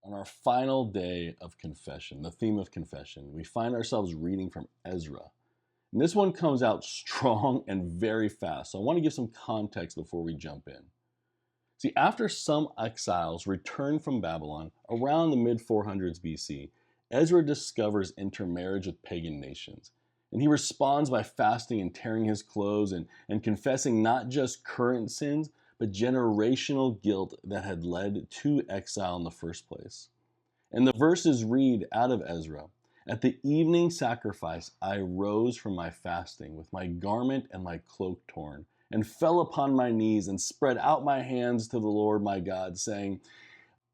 On our final day of confession, the theme of confession, we find ourselves reading from Ezra. And this one comes out strong and very fast. So I want to give some context before we jump in. See, after some exiles returned from Babylon around the mid 400s BC, Ezra discovers intermarriage with pagan nations. And he responds by fasting and tearing his clothes and confessing not just current sins, but generational guilt that had led to exile in the first place. And the verses read out of Ezra: "At the evening sacrifice I rose from my fasting with my garment and my cloak torn, and fell upon my knees and spread out my hands to the Lord my God, saying,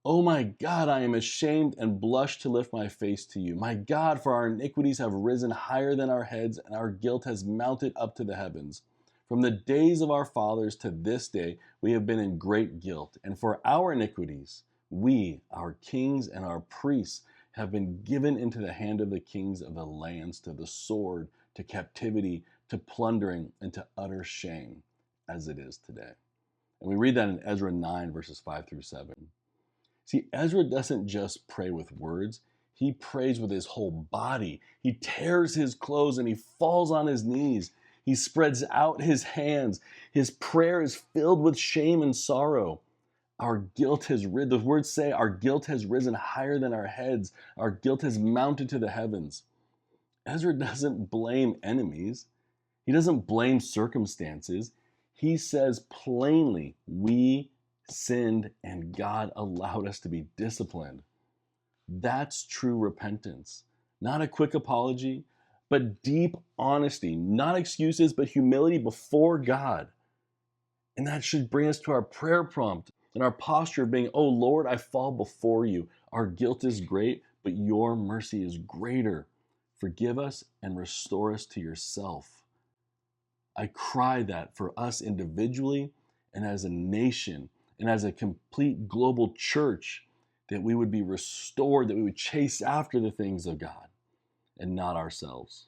O my God, I am ashamed and blush to lift my face to you. My God, for our iniquities have risen higher than our heads, and our guilt has mounted up to the heavens. From the days of our fathers to this day, we have been in great guilt. And for our iniquities, we, our kings and our priests, have been given into the hand of the kings of the lands, to the sword, to captivity, to plundering, and to utter shame, as it is today." And we read that in Ezra 9, verses 5 through 7. See, Ezra doesn't just pray with words, he prays with his whole body. He tears his clothes and he falls on his knees. He spreads out his hands. His prayer is filled with shame and sorrow. The words say, our guilt has risen higher than our heads. Our guilt has mounted to the heavens. Ezra doesn't blame enemies. He doesn't blame circumstances. He says plainly, we sinned and God allowed us to be disciplined. That's true repentance. Not a quick apology, but deep honesty. Not excuses, but humility before God. And that should bring us to our prayer prompt and our posture of being, oh Lord, I fall before you. Our guilt is great, but your mercy is greater. Forgive us and restore us to yourself. I cry that for us individually and as a nation and as a complete global church, that we would be restored, that we would chase after the things of God and not ourselves.